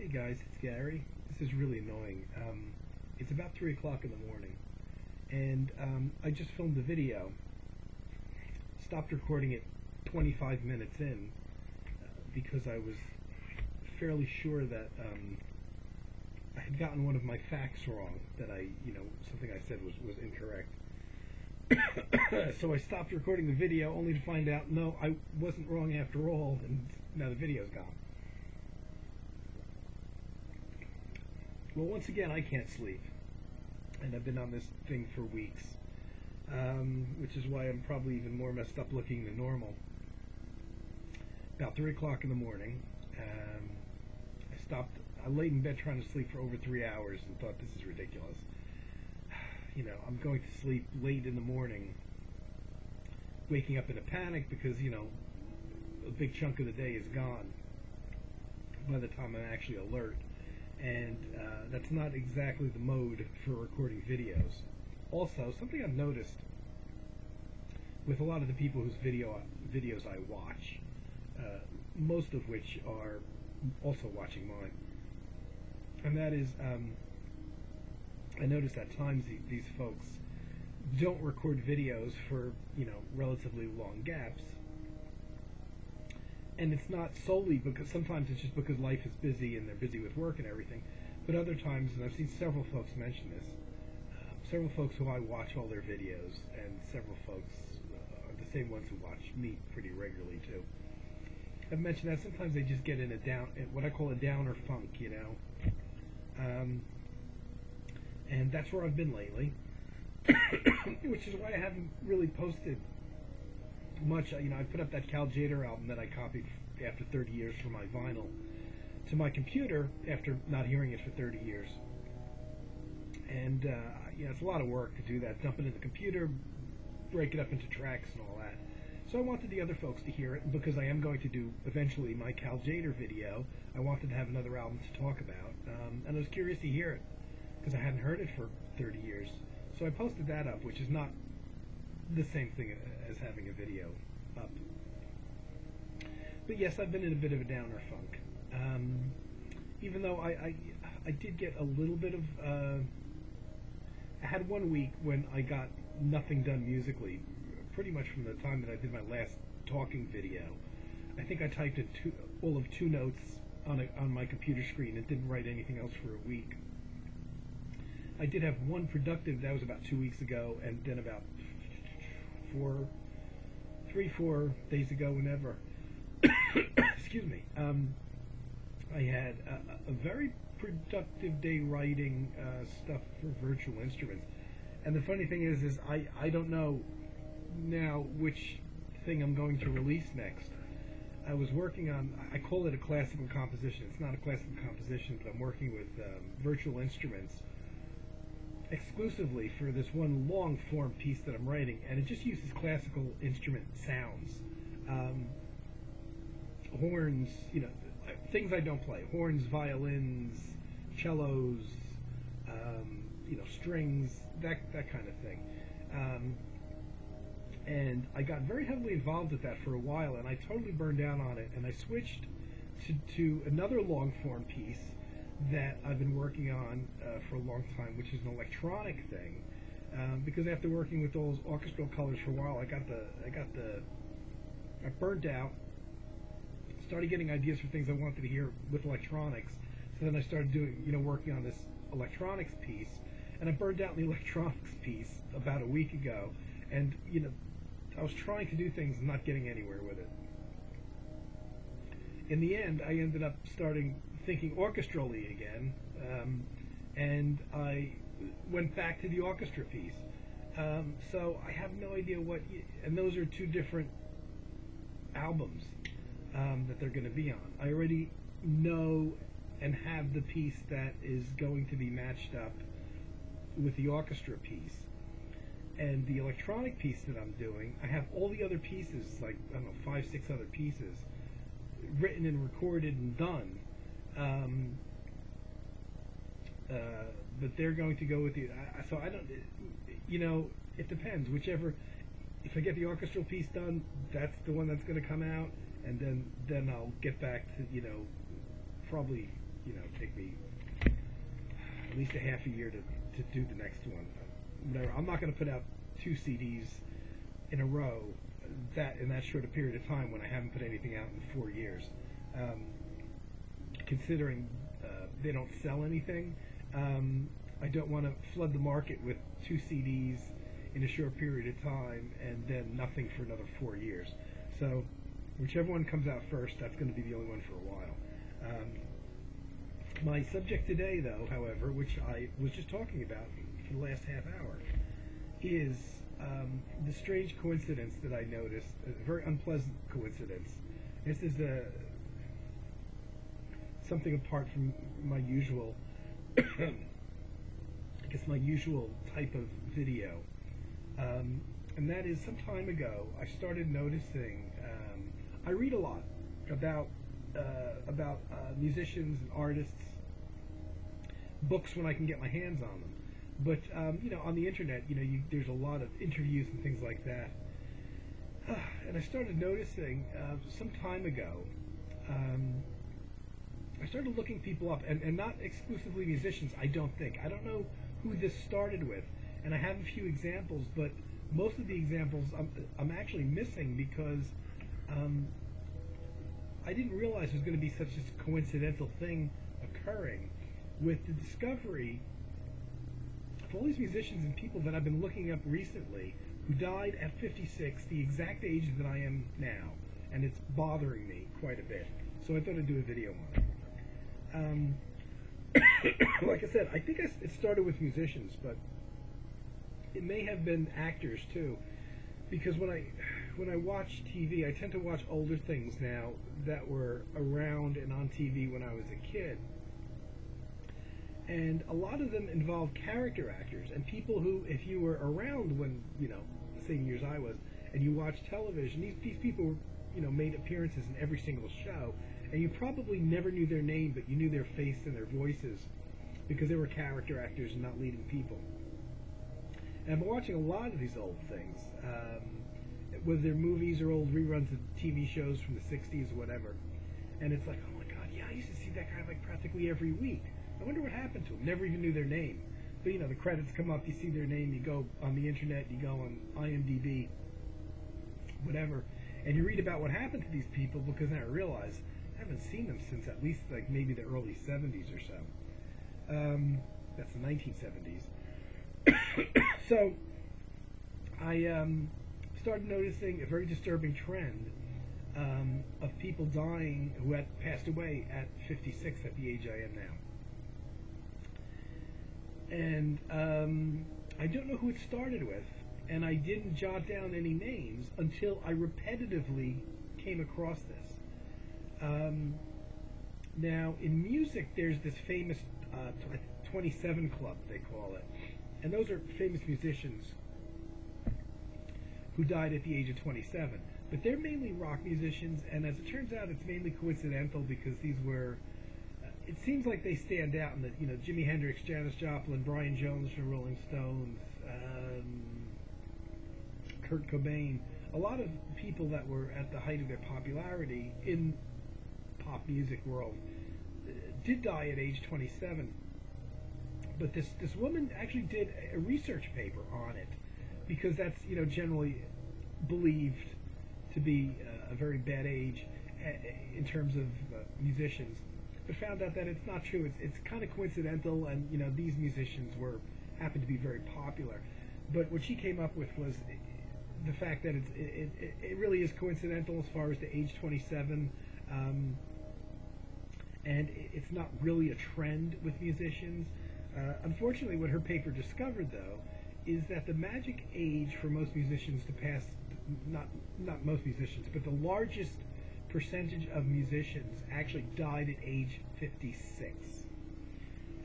Hey guys, it's Gary. This is really annoying. It's about 3 o'clock in the morning, and I just filmed a video. Stopped recording it 25 minutes in because I was fairly sure that I had gotten one of my facts wrong, that something I said was incorrect. So I stopped recording the video only to find out, no, I wasn't wrong after all, and now the video's gone. Well, once again, I can't sleep, and I've been on this thing for weeks, which is why I'm probably even more messed up looking than normal. About 3 o'clock in the morning, I laid in bed trying to sleep for over 3 hours and thought, this is ridiculous. I'm going to sleep late in the morning, waking up in a panic because, a big chunk of the day is gone by the time I'm actually alert. And that's not exactly the mode for recording videos. Also, something I've noticed with a lot of the people whose videos I watch, most of which are also watching mine, and that is, I notice at times these folks don't record videos for relatively long gaps. And it's not solely because, sometimes it's just because life is busy and they're busy with work and everything, but other times, and I've seen several folks mention this, several folks who I watch all their videos, and several folks are the same ones who watch me pretty regularly too. I've mentioned that sometimes they just get in what I call a downer funk, and that's where I've been lately, which is why I haven't really posted much. I put up that Tjader album that I copied after 30 years for my vinyl to my computer after not hearing it for 30 years. And it's a lot of work to do that, dump it in the computer, break it up into tracks and all that. So I wanted the other folks to hear it, and because I am going to do eventually my Tjader video, I wanted to have another album to talk about, and I was curious to hear it because I hadn't heard it for 30 years. So I posted that up, which is not the same thing as having a video up. But yes, I've been in a bit of a downer funk. Even though I did get a little bit of... I had 1 week when I got nothing done musically, pretty much from the time that I did my last talking video. I think I typed in all of 2 notes on my computer screen and didn't write anything else for a week. I did have one productive, that was about 2 weeks ago, and then about 3-4 days ago, whenever, excuse me, I had a very productive day writing stuff for virtual instruments. And the funny thing is I don't know now which thing I'm going to release next. I was working on, I call it a classical composition. It's not a classical composition, but I'm working with virtual instruments exclusively for this one long form piece that I'm writing, and it just uses classical instrument sounds, horns, things I don't play, horns, violins, cellos, strings, that kind of thing. And I got very heavily involved with that for a while, and I totally burned down on it, and I switched to another long form piece that I've been working on for a long time, which is an electronic thing, because after working with those orchestral colors for a while, I burned out, started getting ideas for things I wanted to hear with electronics. So then I started working on this electronics piece, and I burned out the electronics piece about a week ago, and I was trying to do things and not getting anywhere with it. In the end, I ended up thinking orchestrally again, and I went back to the orchestra piece. So I have no idea and those are 2 different albums that they're going to be on. I already know and have the piece that is going to be matched up with the orchestra piece. And the electronic piece that I'm doing, I have all the other pieces, like, I don't know, 5-6 other pieces, written and recorded and done. But they're going to go with the... So I don't... it depends. If I get the orchestral piece done, that's the one that's going to come out, and then I'll get back to, probably take me at least a half a year to do the next one. Whatever. I'm not going to put out 2 CDs in a row in that short a period of time when I haven't put anything out in 4 years. Considering they don't sell anything, I don't want to flood the market with 2 CDs in a short period of time and then nothing for another 4 years. So whichever one comes out first, that's going to be the only one for a while. My subject today, though, however, which I was just talking about for the last half hour, is the strange coincidence that I noticed, a very unpleasant coincidence. This is something apart from my usual, I guess my usual type of video. And that is, some time ago, I started noticing, I read a lot about musicians and artists, books when I can get my hands on them. But, on the internet, there's a lot of interviews and things like that. And I started noticing, some time ago, I started looking people up, and not exclusively musicians, I don't think. I don't know who this started with, and I have a few examples, but most of the examples I'm actually missing because I didn't realize there was going to be such a coincidental thing occurring with the discovery of all these musicians and people that I've been looking up recently who died at 56, the exact age that I am now, and it's bothering me quite a bit. So I thought I'd do a video on it. Like I said, I think it started with musicians, but it may have been actors too, because when I watch TV, I tend to watch older things now that were around and on TV when I was a kid. And a lot of them involve character actors and people who, if you were around when, the same years I was, and you watched television, these people, made appearances in every single show, and you probably never knew their name, but you knew their face and their voices because they were character actors and not leading people. And I've been watching a lot of these old things, whether they're movies or old reruns of TV shows from the 60s or whatever. And it's like, oh my God, yeah, I used to see that guy like practically every week. I wonder what happened to him. Never even knew their name. But the credits come up, you see their name, you go on the internet, you go on IMDb, whatever, and you read about what happened to these people, because then I realize I haven't seen them since at least like maybe the early 70s or so. That's the 1970s. So I started noticing a very disturbing trend of people dying who had passed away at 56 at the age I am now. And I don't know who it started with, and I didn't jot down any names until I repetitively came across this. Now, in music, there's this famous 27 Club, they call it. And those are famous musicians who died at the age of 27. But they're mainly rock musicians, and as it turns out, it's mainly coincidental because these were... it seems like they stand out in that, Jimi Hendrix, Janis Joplin, Brian Jones from Rolling Stones, Kurt Cobain, a lot of people that were at the height of their popularity in pop music world did die at age 27. But this woman actually did a research paper on it, because that's generally believed to be a very bad age in terms of musicians. But found out that it's not true. It's kind of coincidental, and these musicians happened to be very popular. But what she came up with was the fact that it really is coincidental as far as the age 27, and it's not really a trend with musicians. Unfortunately, what her paper discovered, though, is that the magic age for most musicians to pass, not most musicians, but the largest percentage of musicians actually died at age 56.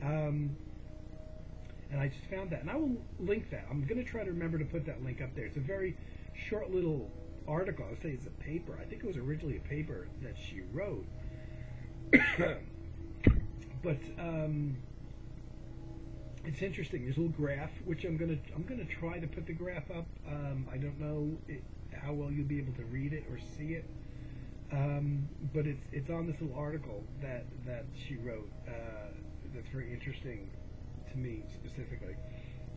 And I just found that, and I will link that. I'm going to try to remember to put that link up there. It's a very short little article. I would say it's a paper. I think it was originally a paper that she wrote. But it's interesting. There's a little graph, which I'm gonna try to put the graph up. I don't know how well you'll be able to read it or see it. But it's on this little article that she wrote that's very interesting to me specifically.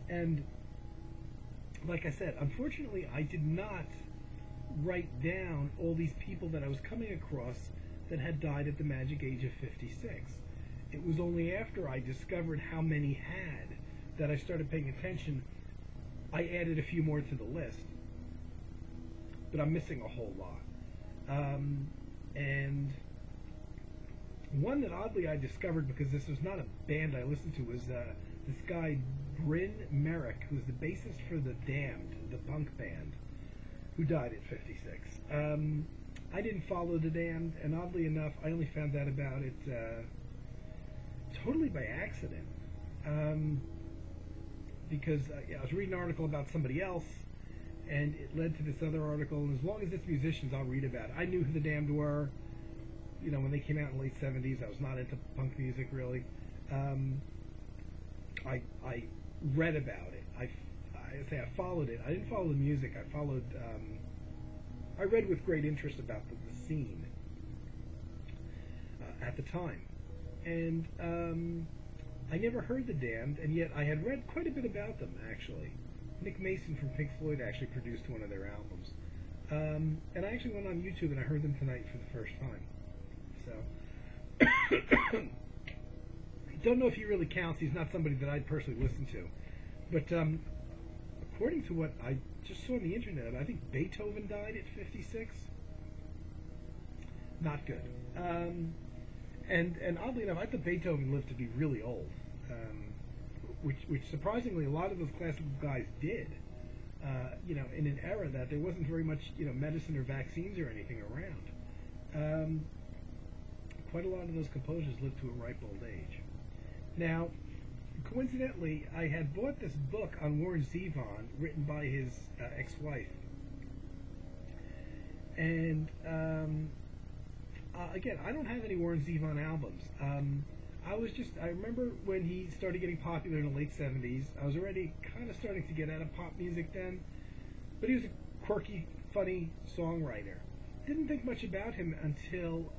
And like I said, unfortunately, I did not write down all these people that I was coming across that had died at the magic age of 56. It was only after I discovered how many had that I started paying attention. I added a few more to the list, but I'm missing a whole lot. And one that oddly I discovered, because this was not a band I listened to, was this guy Bryn Merrick, who's the bassist for The Damned, the punk band, who died at 56. I didn't follow The Damned, and oddly enough, I only found out about it totally by accident. Because I was reading an article about somebody else, and it led to this other article, and as long as it's musicians, I'll read about it. I knew who The Damned were, you know, when they came out in the late 70s. I was not into punk music, really. I read about it. I followed it. I didn't follow the music. I read with great interest about the scene at the time. And I never heard The Damned, and yet I had read quite a bit about them, actually. Nick Mason from Pink Floyd actually produced one of their albums. And I actually went on YouTube and I heard them tonight for the first time. So, don't know if he really counts. He's not somebody that I'd personally listen to. But according to what I just saw on the internet, I think Beethoven died at 56. Not good. And oddly enough, I thought Beethoven lived to be really old. Which surprisingly a lot of those classical guys did, you know, in an era that there wasn't very much, you know, medicine or vaccines or anything around. Quite a lot of those composers lived to a ripe old age. Now, coincidentally, I had bought this book on Warren Zevon, written by his ex-wife. And again, I don't have any Warren Zevon albums. I remember when he started getting popular in the late 70s, I was already kind of starting to get out of pop music then, but he was a quirky, funny songwriter. Didn't think much about him until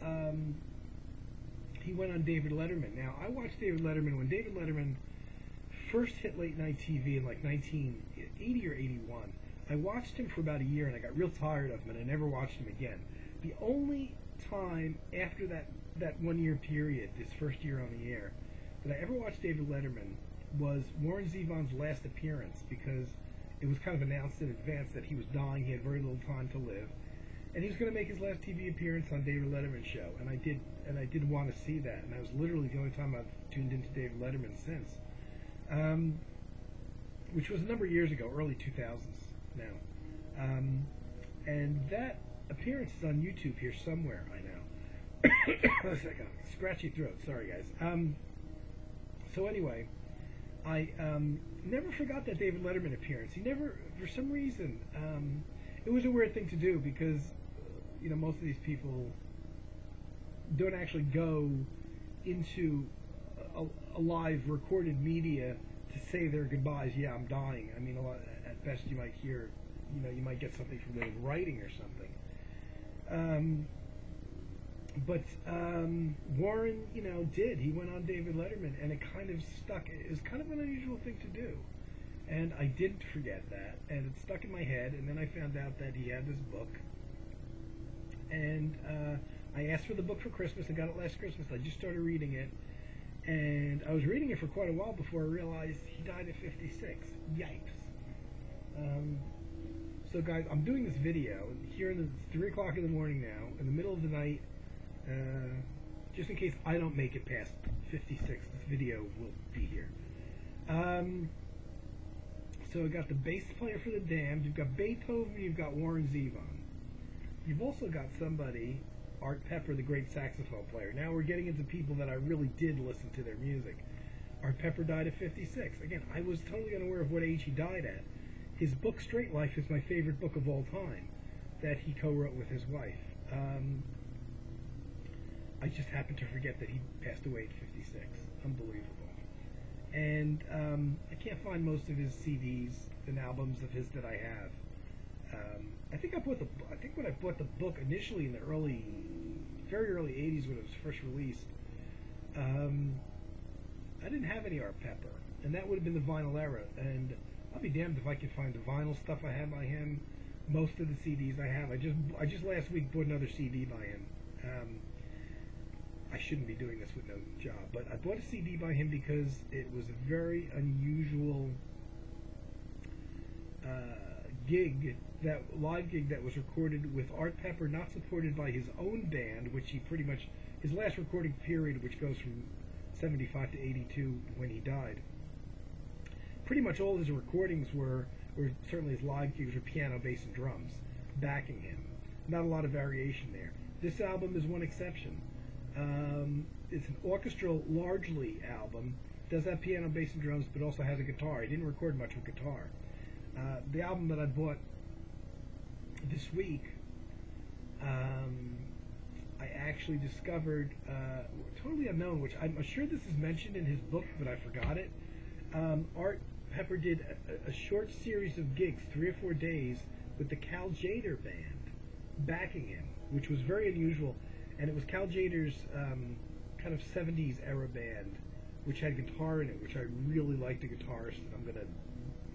he went on David Letterman. Now, I watched David Letterman when David Letterman first hit late night TV in like 1980 or 81. I watched him for about a year and I got real tired of him and I never watched him again. The only time after that 1 year period, this first year on the air, that I ever watched David Letterman was Warren Zevon's last appearance, because it was kind of announced in advance that he was dying, he had very little time to live, and he was going to make his last TV appearance on David Letterman's show, and I did want to see that, and that was literally the only time I've tuned into David Letterman since, which was a number of years ago, early 2000s now, and that appearance is on YouTube here somewhere, I know. A second, scratchy throat, sorry guys. So anyway, I never forgot that David Letterman appearance. He never, for some reason, it was a weird thing to do, because you know, most of these people don't actually go into a live recorded media to say their goodbyes. Yeah, I'm dying. I mean, at best you might hear, you know, you might get something from them in writing or something. But Warren, you know, did. He went on David Letterman, and it kind of stuck. It was kind of an unusual thing to do. And I didn't forget that, and it stuck in my head, and then I found out that he had this book. And I asked for the book for Christmas. I got it last Christmas. I just started reading it, and I was reading it for quite a while before I realized he died at 56. Yikes. So guys, I'm doing this video here it's 3 o'clock in the morning now, in the middle of the night. Just in case I don't make it past 56, this video will be here. So I got the bass player for The Damned, you've got Beethoven, you've got Warren Zevon. You've also got somebody, Art Pepper, the great saxophone player. Now we're getting into people that I really did listen to their music. Art Pepper died at 56. Again, I was totally unaware of what age he died at. His book, Straight Life, is my favorite book of all time that he co-wrote with his wife. I just happened to forget that he passed away at 56. Unbelievable. And I can't find most of his CDs and albums of his that I have. I think when I bought the book initially in the very early '80s when it was first released, I didn't have any Art Pepper, and that would have been the vinyl era. And I'll be damned if I can find the vinyl stuff I have by him. Most of the CDs I have, I just last week bought another CD by him. I shouldn't be doing this with no job, but I bought a CD by him because it was a very unusual live gig that was recorded with Art Pepper, not supported by his own band, which he pretty much, his last recording period, which goes from 75 to 82 when he died. Pretty much all his recordings were, or certainly his live gigs, were piano, bass, and drums backing him. Not a lot of variation there. This album is one exception. It's an orchestral, largely album. Does have piano, bass, and drums, but also has a guitar. He didn't record much with guitar. The album that I bought this week, I actually discovered, totally unknown, which I'm sure this is mentioned in his book, but I forgot it. Art Pepper did a short series of gigs, 3 or 4 days, with the Tjader band backing him, which was very unusual. And it was Tjader's kind of 70s era band, which had guitar in it, which I really liked the guitarist. And I'm gonna,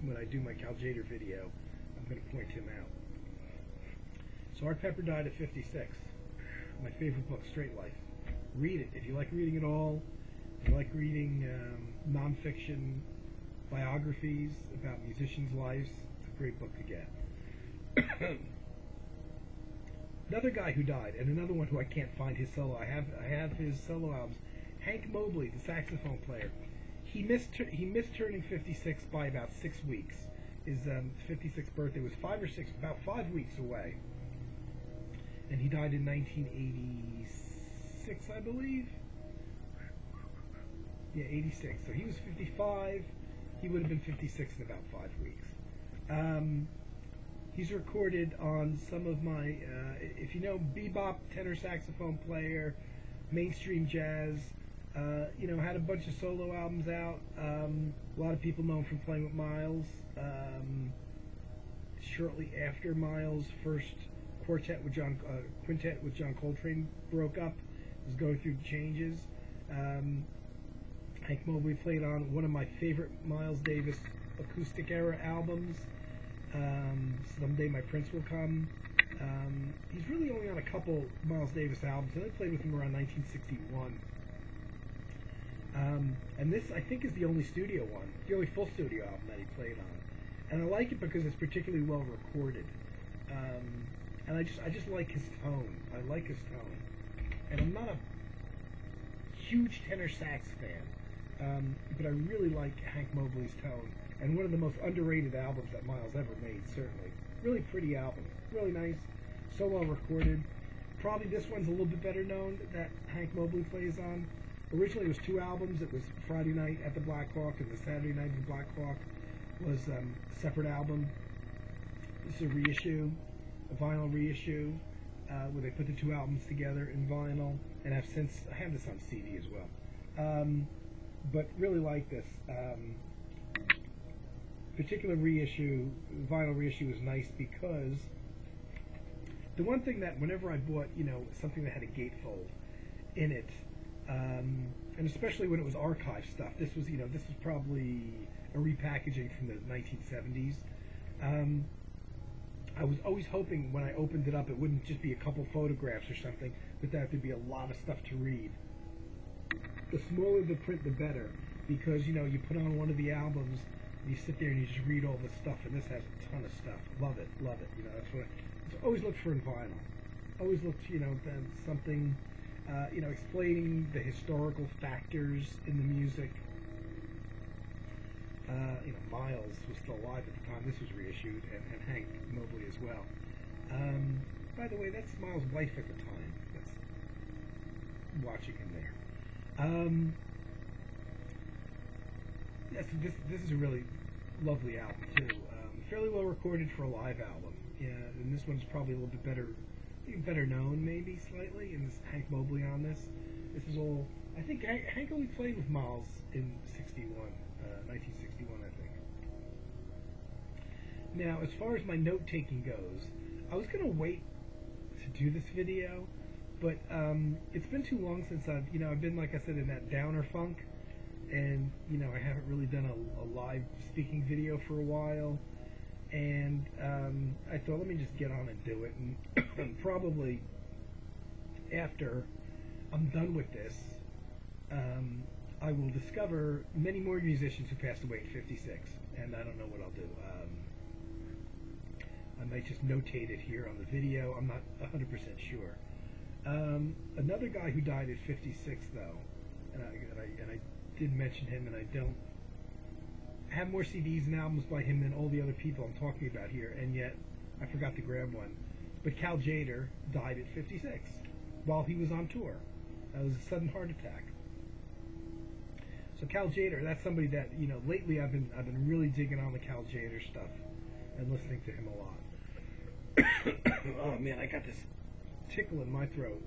when I do my Tjader video, I'm gonna point him out. So Art Pepper died at 56. My favorite book, Straight Life. Read it if you like reading it all. If you like reading nonfiction biographies about musicians' lives, it's a great book to get. Another guy who died, and another one who I can't find his solo. I have his solo albums. Hank Mobley, the saxophone player. He missed turning 56 by about 6 weeks. His 56th birthday was about 5 weeks away, and he died in 1986, I believe. Yeah, 86. So he was 55. He would have been 56 in about 5 weeks. He's recorded on some of my, if you know, bebop, tenor saxophone player, mainstream jazz, had a bunch of solo albums out. A lot of people know him from playing with Miles. Shortly after Miles' first quintet with John Coltrane broke up, was going through changes. Hank Mobley played on one of my favorite Miles Davis acoustic era albums, Someday My Prince Will Come. He's really only on a couple Miles Davis albums, and I played with him around 1961. And this, I think, is the only studio one, the only full studio album that he played on. And I like it because it's particularly well recorded. And I just like his tone. I like his tone. And I'm not a huge tenor sax fan, but I really like Hank Mobley's tone. And one of the most underrated albums that Miles ever made, certainly. Really pretty album. Really nice. So well recorded. Probably this one's a little bit better known that Hank Mobley plays on. Originally it was 2 albums. It was Friday Night at the Black Hawk and the Saturday Night at the Black Hawk was a separate album. This is a reissue, a vinyl reissue, where they put the 2 albums together in vinyl, and I have this on CD as well. But really like this. Particular reissue, vinyl reissue, is nice because the one thing that whenever I bought, something that had a gatefold in it, and especially when it was archive stuff, this was probably a repackaging from the 1970s. I was always hoping when I opened it up, it wouldn't just be a couple photographs or something, but that there'd be a lot of stuff to read. The smaller the print, the better, because you put on one of the albums. You sit there and you just read all this stuff, and this has a ton of stuff. Love it. That's what I always look for in vinyl. Always look, something, explaining the historical factors in the music. Miles was still alive at the time this was reissued, and Hank Mobley as well. By the way, that's Miles' wife at the time. That's watching him there. This is a really lovely album too. Fairly well recorded for a live album. Yeah, and this one's probably a little bit better known, maybe slightly. And this Hank Mobley on this. This is all. I think Hank only played with Miles in 1961, I think. Now, as far as my note taking goes, I was gonna wait to do this video, but it's been too long since I've been, like I said, in that downer funk, and I haven't really done a live speaking video for a while, and I thought, let me just get on and do it, and probably after I'm done with this, I will discover many more musicians who passed away at 56, and I don't know what I'll do. I might just notate it here on the video. I'm not 100% sure. Another guy who died at 56, though, and I did mention him, and I don't have more CDs and albums by him than all the other people I'm talking about here, and yet I forgot to grab one. But Tjader died at 56 while he was on tour. That was a sudden heart attack. So Tjader, that's somebody that lately I've been really digging on the Tjader stuff and listening to him a lot. Oh man, I got this tickle in my throat.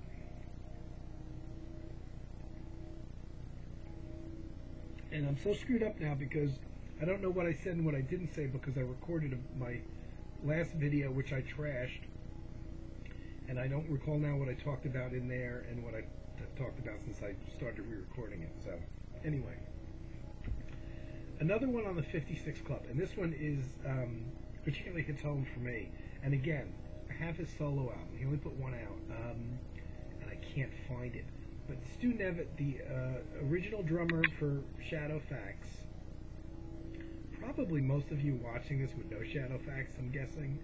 And I'm so screwed up now because I don't know what I said and what I didn't say, because I recorded my last video, which I trashed, and I don't recall now what I talked about in there and what I talked about since I started re-recording it. So anyway, another one on the 56 Club, and this one is particularly hits home for me. And again, I have his solo album. He only put one out, and I can't find it. But Stu Nevitt, the original drummer for Shadowfax, probably most of you watching this would know Shadowfax, I'm guessing.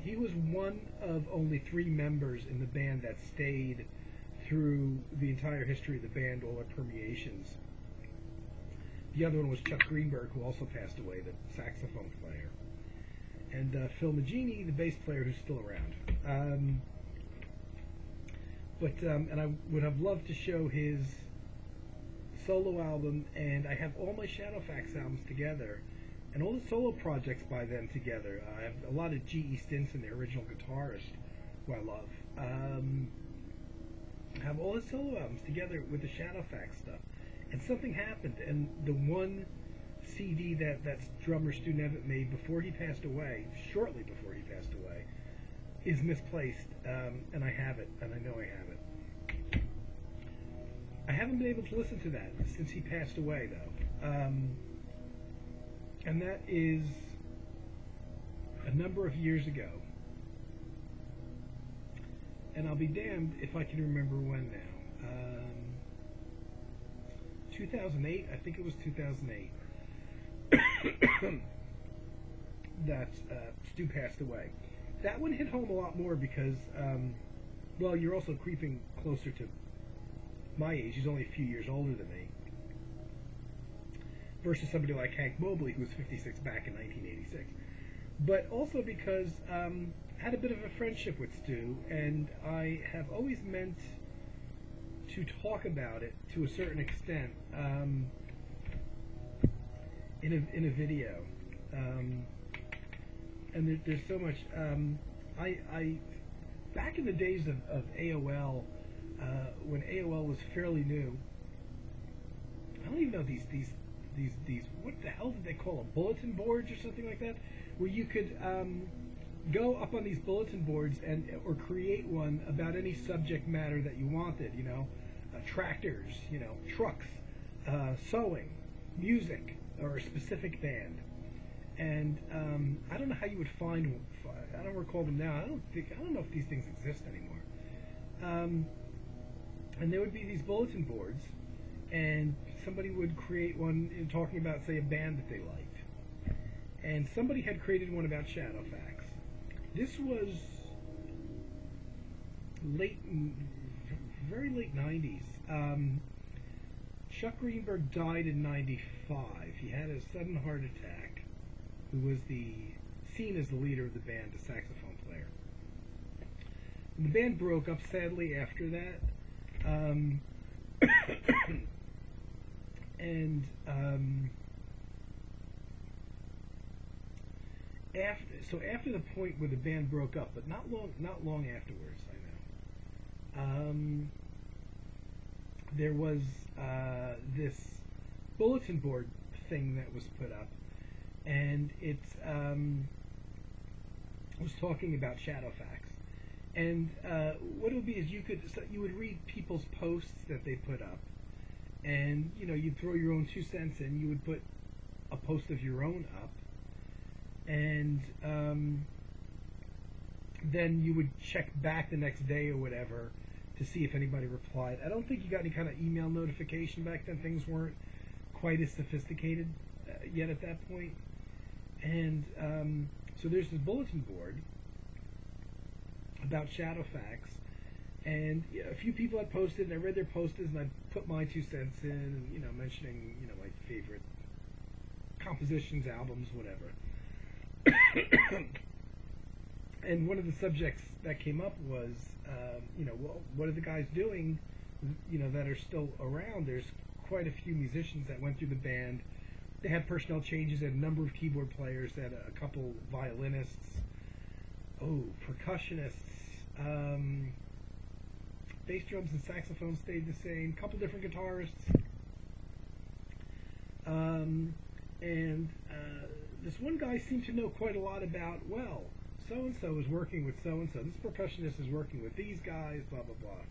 He was one of only 3 members in the band that stayed through the entire history of the band, all their permeations. The other one was Chuck Reinberg, who also passed away, the saxophone player. And Phil Magini, the bass player, who's still around. And I would have loved to show his solo album, and I have all my Shadowfax albums together, and all the solo projects by them together. I have a lot of G.E. Stinson, the original guitarist, who I love. I have all the solo albums together with the Shadowfax stuff. And something happened, and the one CD that drummer Stu Nevitt made before he passed away, shortly before he passed away, is misplaced, and I have it, and I know I have it. I haven't been able to listen to that since he passed away, though. And that is a number of years ago. And I'll be damned if I can remember when now. 2008, I think it was 2008, that Stu passed away. That one hit home a lot more because, well, you're also creeping closer to my age. He's only a few years older than me. Versus somebody like Hank Mobley, who was 56 back in 1986. But also because I had a bit of a friendship with Stu, and I have always meant to talk about it to a certain extent in a video. And there's so much. I back in the days of AOL, when AOL was fairly new, I don't even know these what the hell did they call them, bulletin boards or something like that, where you could go up on these bulletin boards or create one about any subject matter that you wanted. Tractors, trucks, sewing, music, or a specific band. And I don't know how you would find one. I don't recall them now. I don't know if these things exist anymore. And there would be these bulletin boards, and somebody would create one talking about, say, a band that they liked. And somebody had created one about Shadowfax. This was very late 90s. Chuck Reinberg died in 95. He had a sudden heart attack. Who was seen as the leader of the band, the saxophone player. And the band broke up sadly after that. After the point where the band broke up, but not long afterwards, I know. There was this bulletin board thing that was put up, and was talking about Shadowfax. And what it would be is you would read people's posts that they put up, and you'd throw your own 2 cents in. You would put a post of your own up, and then you would check back the next day or whatever to see if anybody replied. I don't think you got any kind of email notification back then. Things weren't quite as sophisticated yet at that point. And so there's this bulletin board about Shadowfax, and a few people had posted, and I read their posters, and I put my 2 cents in, and mentioning my favorite compositions, albums, whatever. And one of the subjects that came up was, well, what are the guys doing, that are still around? There's quite a few musicians that went through the band. They had personnel changes. They had a number of keyboard players. They had a couple violinists. Percussionists. Bass drums and saxophones stayed the same. A couple different guitarists. And this one guy seemed to know quite a lot about, well, so-and-so is working with so-and-so. This percussionist is working with these guys, blah, blah, blah.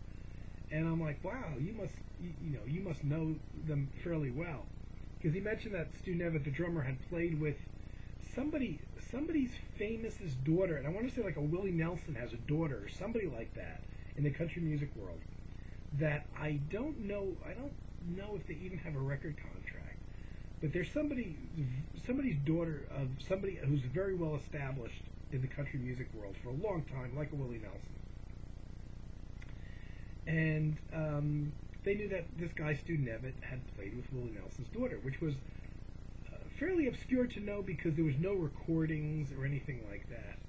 And I'm like, wow, you must know them fairly well. Because he mentioned that Stu Nevitt, the drummer, had played with somebody's famousest daughter, and I want to say like a Willie Nelson has a daughter or somebody like that in the country music world that I don't know if they even have a record contract, but there's somebody's daughter of somebody who's very well established in the country music world for a long time, like a Willie Nelson. And they knew that this guy, Stu Nevitt, had played with Willie Nelson's daughter, which was fairly obscure to know because there was no recordings or anything like that.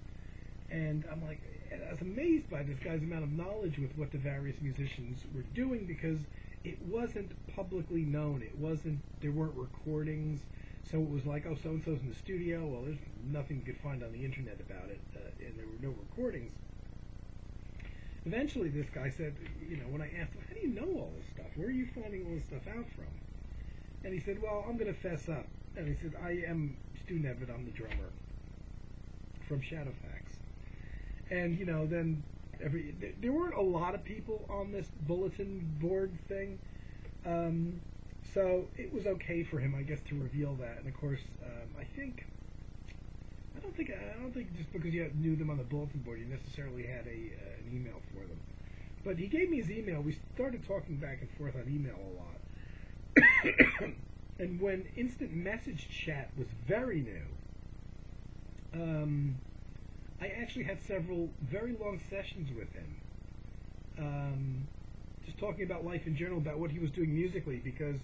And I was amazed by this guy's amount of knowledge with what the various musicians were doing, because it wasn't publicly known. There weren't recordings. So it was like, oh, so-and-so's in the studio. Well, there's nothing you could find on the internet about it, and there were no recordings. Eventually, this guy said, when I asked him, how do you know all this stuff? Where are you finding all this stuff out from? And he said, well, I'm going to fess up. And he said, I am Stu Nevitt. I'm the drummer from Shadowfax. And, then there weren't a lot of people on this bulletin board thing. So it was okay for him, I guess, to reveal that. And of course, I don't think just because you knew them on the bulletin board, you necessarily had an email for them. But he gave me his email. We started talking back and forth on email a lot. And when instant message chat was very new, I actually had several very long sessions with him, just talking about life in general, about what he was doing musically, because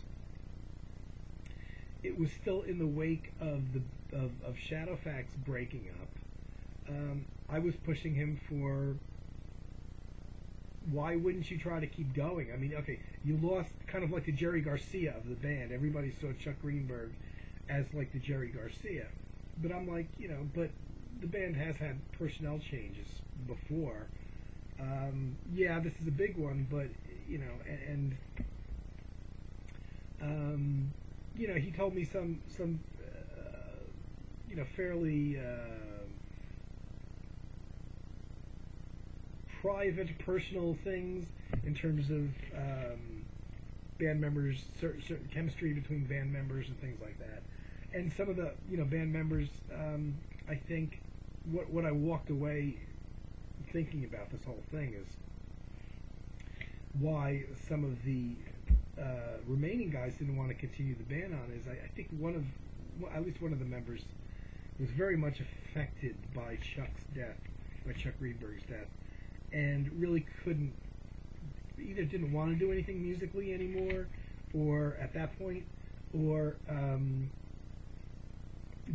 it was still in the wake of Shadowfax breaking up. I was pushing him for, why wouldn't you try to keep going? I mean, okay, you lost kind of like the Jerry Garcia of the band. Everybody saw Chuck Reinberg as like the Jerry Garcia. But I'm like, but the band has had personnel changes before. Yeah, this is a big one, but, he told me some fairly private, personal things in terms of band members, certain chemistry between band members and things like that. And some of the band members, I think what I walked away thinking about this whole thing is why some of the remaining guys didn't want to continue the band on is I think at least one of the members was very much affected by Chuck Reinberg's death, and really either didn't want to do anything musically anymore, or at that point, or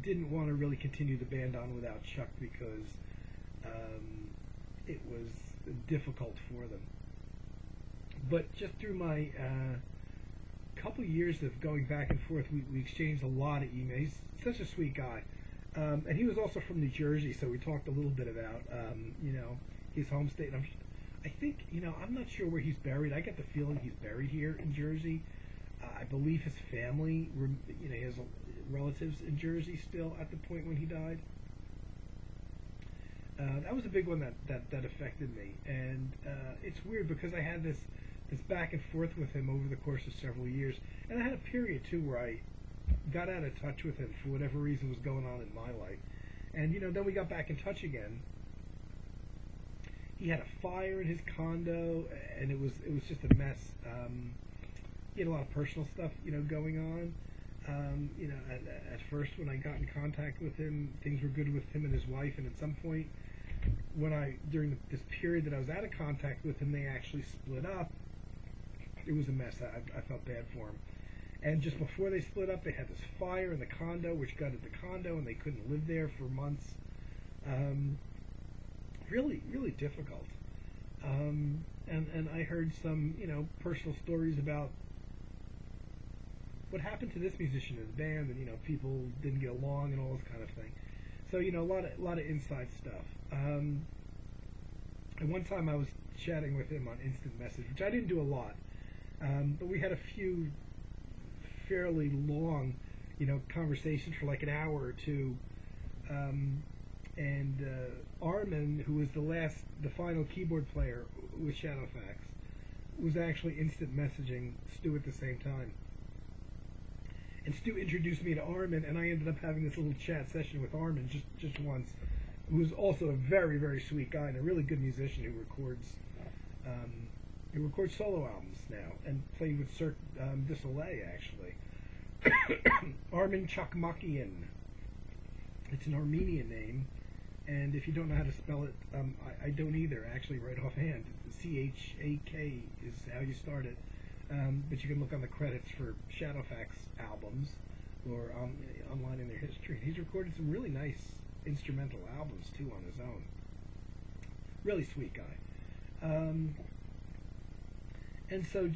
didn't want to really continue the band on without Chuck because it was difficult for them. But just through my couple years of going back and forth, we exchanged a lot of emails. He's such a sweet guy. And he was also from New Jersey, so we talked a little bit about, his home state. And I think, I'm not sure where he's buried. I get the feeling he's buried here in Jersey. I believe his family, he has relatives in Jersey still at the point when he died. That was a big one that affected me, and it's weird because I had this back and forth with him over the course of several years, and I had a period too where I got out of touch with him for whatever reason was going on in my life, and then we got back in touch again. He had a fire in his condo, and it was just a mess. He had a lot of personal stuff going on. At first when I got in contact with him, things were good with him and his wife, and at some point during this period that I was out of contact with him, they actually split up. It was a mess. I felt bad for him. And just before they split up, they had this fire in the condo, which gutted the condo, and they couldn't live there for months. Really, really difficult. And I heard some, personal stories about what happened to this musician in the band, and people didn't get along and all this kind of thing. So a lot of inside stuff. And one time I was chatting with him on instant message, which I didn't do a lot, but we had a few fairly long, conversations for like an hour or two. And Armin, who was the final keyboard player with Shadowfax, was actually instant messaging Stu at the same time. And Stu introduced me to Armin, and I ended up having this little chat session with Armin just once, who was also a very, very sweet guy and a really good musician who records solo albums now and played with Cirque du Soleil, actually. Armin Chakmakian. It's an Armenian name, and if you don't know how to spell it, I don't either, actually, right offhand. C-H-A-K is how you start it. But you can look on the credits for Shadowfax albums or online in their history. He's recorded some really nice instrumental albums too on his own. Really sweet guy. And so,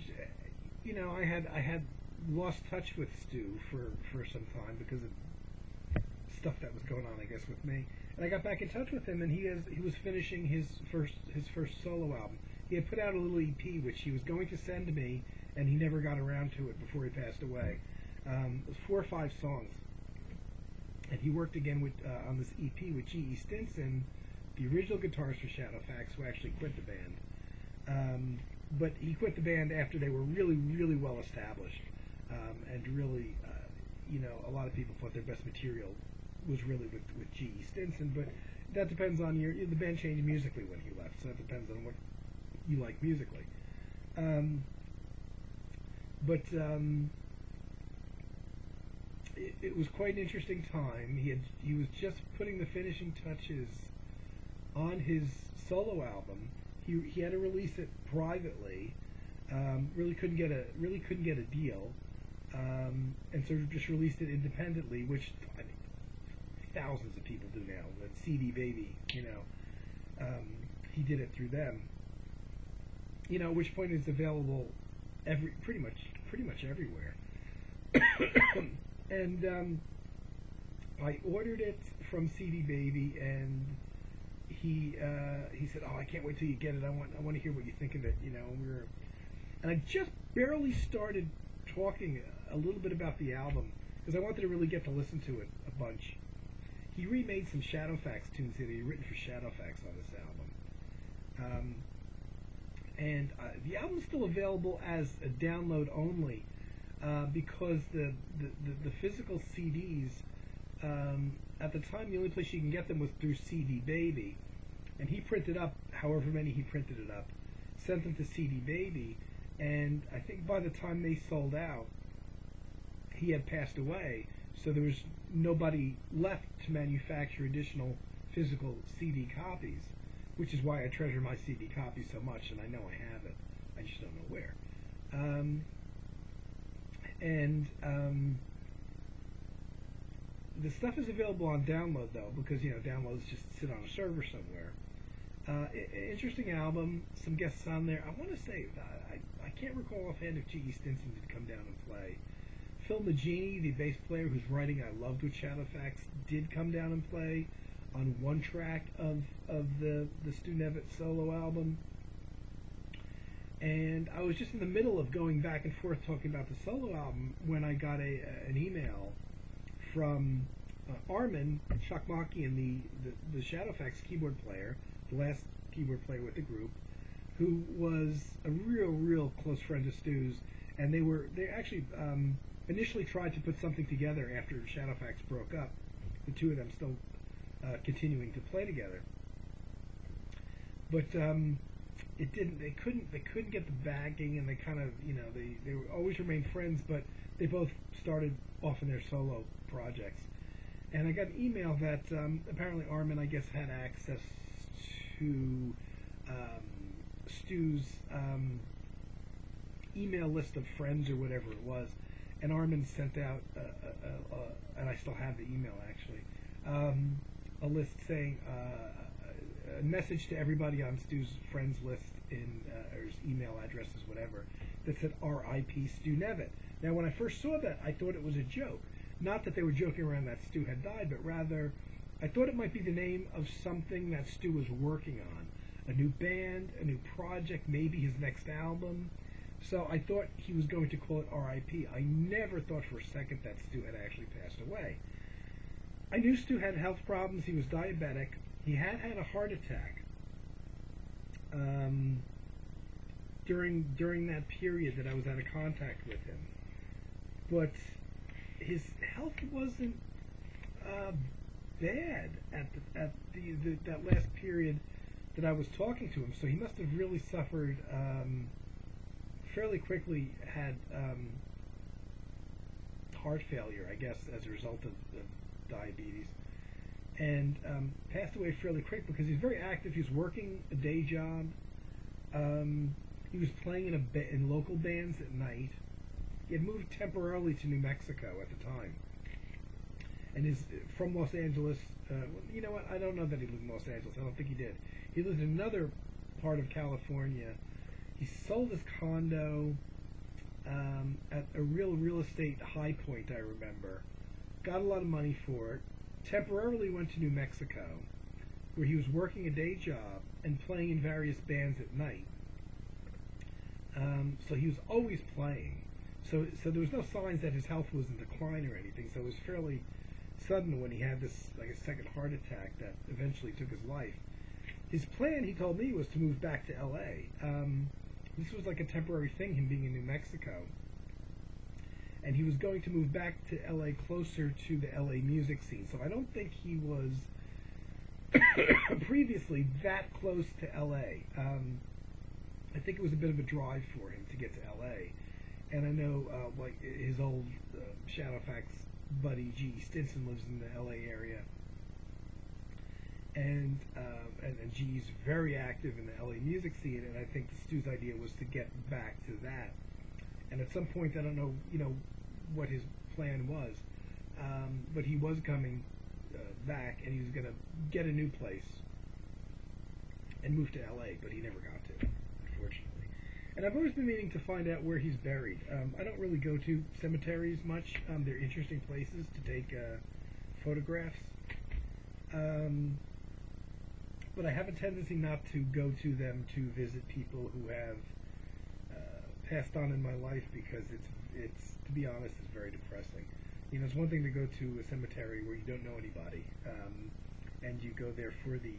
I had lost touch with Stu for some time because of stuff that was going on, I guess, with me. And I got back in touch with him, and he was finishing his first solo album. He had put out a little EP which he was going to send to me, and he never got around to it before he passed away. It was 4 or 5 songs, and he worked again on this EP with G.E. Stinson, the original guitarist for Shadowfax, who actually quit the band. But he quit the band after they were really, really well established, and really, a lot of people thought their best material was really with G.E. Stinson. But that depends on the band changed musically when he left, so that depends on what you like musically. But it was quite an interesting time. He was just putting the finishing touches on his solo album. He had to release it privately. Really couldn't get a deal, and so just released it independently, which I mean, thousands of people do now. That CD Baby, he did it through them. At which point it's available pretty much everywhere. And I ordered it from CD Baby, and he said, "Oh, I can't wait till you get it. I want to hear what you think of it." And I just barely started talking a little bit about the album because I wanted to really get to listen to it a bunch. He remade some Shadowfax tunes that he had written for Shadowfax on this album. And the album's still available as a download only because the physical CDs, at the time, the only place you can get them was through CD Baby. And he printed up however many he printed it up, sent them to CD Baby, and I think by the time they sold out, he had passed away, so there was nobody left to manufacture additional physical CD copies, which is why I treasure my CD copies so much, and I know I have it. I just don't know where. The stuff is available on download, though, because, downloads just sit on a server somewhere. Interesting album, some guests on there. I want to say, I can't recall offhand if G.E. Stinson did come down and play. Phil Magini, the bass player whose writing I loved with Shadowfax, did come down and play on one track of the Stu Nevitt solo album. And I was just in the middle of going back and forth talking about the solo album when I got an email from Armin Shakmakian, the Shadowfax keyboard player, the last keyboard player with the group, who was a real close friend of Stu's, and they actually initially tried to put something together after Shadowfax broke up. The two of them still continuing to play together, but it didn't. They couldn't get the backing, and they kind of they always remained friends, but they both started off in their solo projects. And I got an email that apparently Armin, I guess, had access to Stu's email list of friends or whatever it was, and Armin sent out, and I still have the email actually, a list saying a message to everybody on Stu's friends list or his email addresses, whatever, that said R.I.P. Stu Nevitt. Now, when I first saw that, I thought it was a joke. Not that they were joking around that Stu had died, but rather I thought it might be the name of something that Stu was working on. A new band, a new project, maybe his next album. So I thought he was going to call it R.I.P. I never thought for a second that Stu had actually passed away. I knew Stu had health problems. He was diabetic. He had a heart attack during that period that I was out of contact with him. But his health wasn't bad at that last period that I was talking to him. So he must have really suffered fairly quickly, had heart failure, I guess, as a result of diabetes, and passed away fairly quick because he's very active. He was working a day job. He was playing in local bands at night. He had moved temporarily to New Mexico at the time, and is from Los Angeles. You know what? I don't know that he lived in Los Angeles. I don't think he did. He lived in another part of California. He sold his condo at a real estate high point, I remember. Got a lot of money for it. Temporarily went to New Mexico, where he was working a day job and playing in various bands at night. So he was always playing. So there was no signs that his health was in decline or anything. So it was fairly sudden when he had this, like, a second heart attack that eventually took his life. His plan, he told me, was to move back to L.A. This was like a temporary thing, him being in New Mexico. And he was going to move back to L.A. closer to the L.A. music scene. So I don't think he was previously that close to L.A. I think it was a bit of a drive for him to get to L.A. And I know like his old Shadowfax buddy G. Stinson lives in the L.A. area. And G's very active in the LA music scene, and I think Stu's idea was to get back to that. And at some point, I don't know, what his plan was, but he was coming back, and he was going to get a new place and move to LA, but he never got to, unfortunately. And I've always been meaning to find out where he's buried. I don't really go to cemeteries much. They're interesting places to take photographs. But I have a tendency not to go to them to visit people who have passed on in my life, because it's to be honest, it's very depressing. It's one thing to go to a cemetery where you don't know anybody, and you go there for the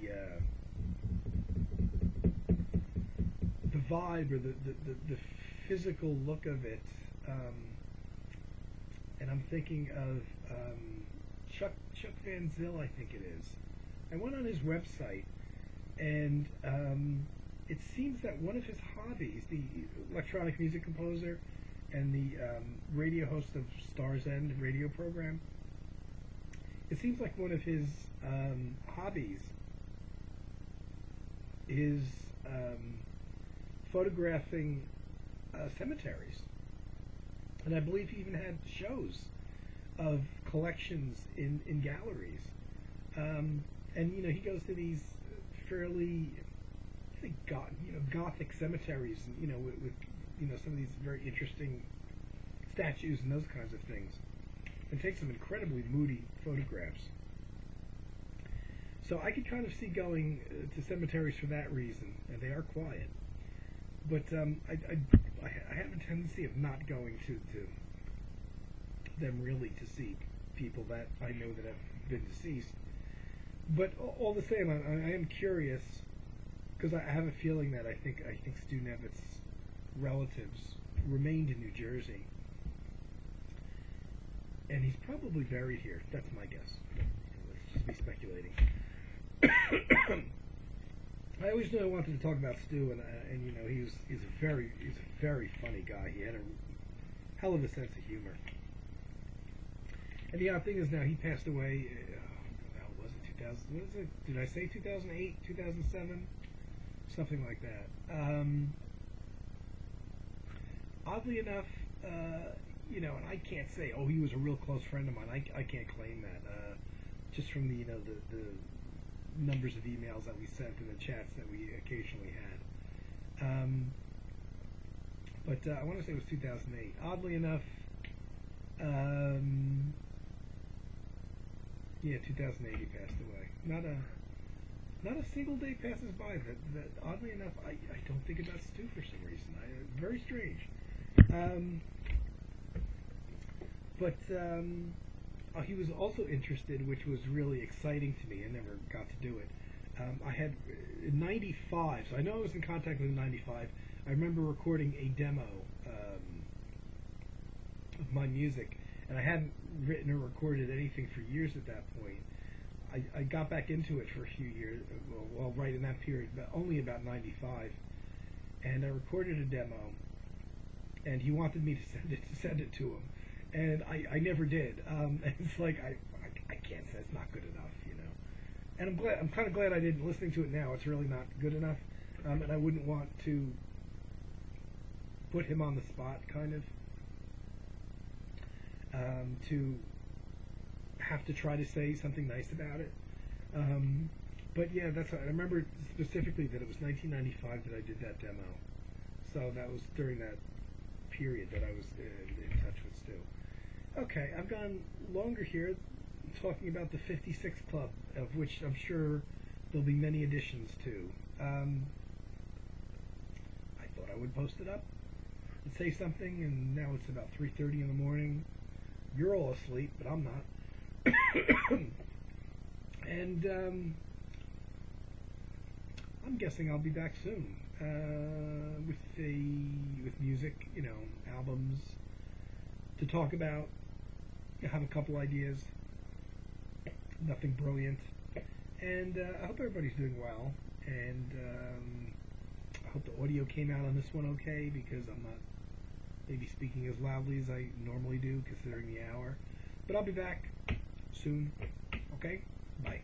vibe or the physical look of it. And I'm thinking of Chuck Van Zyl, I think it is. I went on his website, and it seems that one of his hobbies, the electronic music composer and the radio host of Star's End radio program, it seems like one of his hobbies is photographing cemeteries. And I believe he even had shows of collections in galleries. And he goes to these fairly, I think, Gothic cemeteries, with some of these very interesting statues and those kinds of things, and takes some incredibly moody photographs. So I could kind of see going to cemeteries for that reason, and they are quiet. But I have a tendency of not going to them really to see people that I know that have been deceased. But all the same, I am curious because I have a feeling that I think Stu Nevitt's relatives remained in New Jersey, and he's probably buried here. That's my guess. Let's just be speculating. I always knew I wanted to talk about Stu, and you know, he's a very funny guy. He had a hell of a sense of humor. And the odd thing is, now he passed away. How was it? 2000? What is it? Did I say 2008? 2007? Something like that. Oddly enough, you know, and I can't say, oh, he was a real close friend of mine. I can't claim that. Just from the, you know, the numbers of emails that we sent and the chats that we occasionally had. But I want to say it was 2008. Oddly enough, yeah, 2008 he passed away. Not a single day passes by that oddly enough, I don't think about Stu for some reason. Very strange. But he was also interested, which was really exciting to me. I never got to do it. I had in '95, so I know I was in contact with him in '95. I remember recording a demo of my music, and I hadn't written or recorded anything for years at that point. I got back into it for a few years, well, right in that period, but only about '95, and I recorded a demo, and he wanted me to send it to him, and I never did. It's like I can't say it's not good enough, you know. And I'm kind of glad I didn't. Listening to it now, it's really not good enough, and I wouldn't want to put him on the spot, kind of, to have to try to say something nice about it. But yeah, that's. I remember specifically that it was 1995 that I did that demo, so that was during that period that I was in touch with Stu. Okay, I've gone longer here, talking about the 56 Club, of which I'm sure there'll be many additions to. I thought I would post it up and say something, and now it's about 3:30 in the morning. You're all asleep, but I'm not. And I'm guessing I'll be back soon with music, you know, albums to talk about. I have a couple ideas, nothing brilliant, and I hope everybody's doing well. And I hope the audio came out on this one okay, because I'm not maybe speaking as loudly as I normally do, considering the hour. But I'll be back soon. Okay? Bye.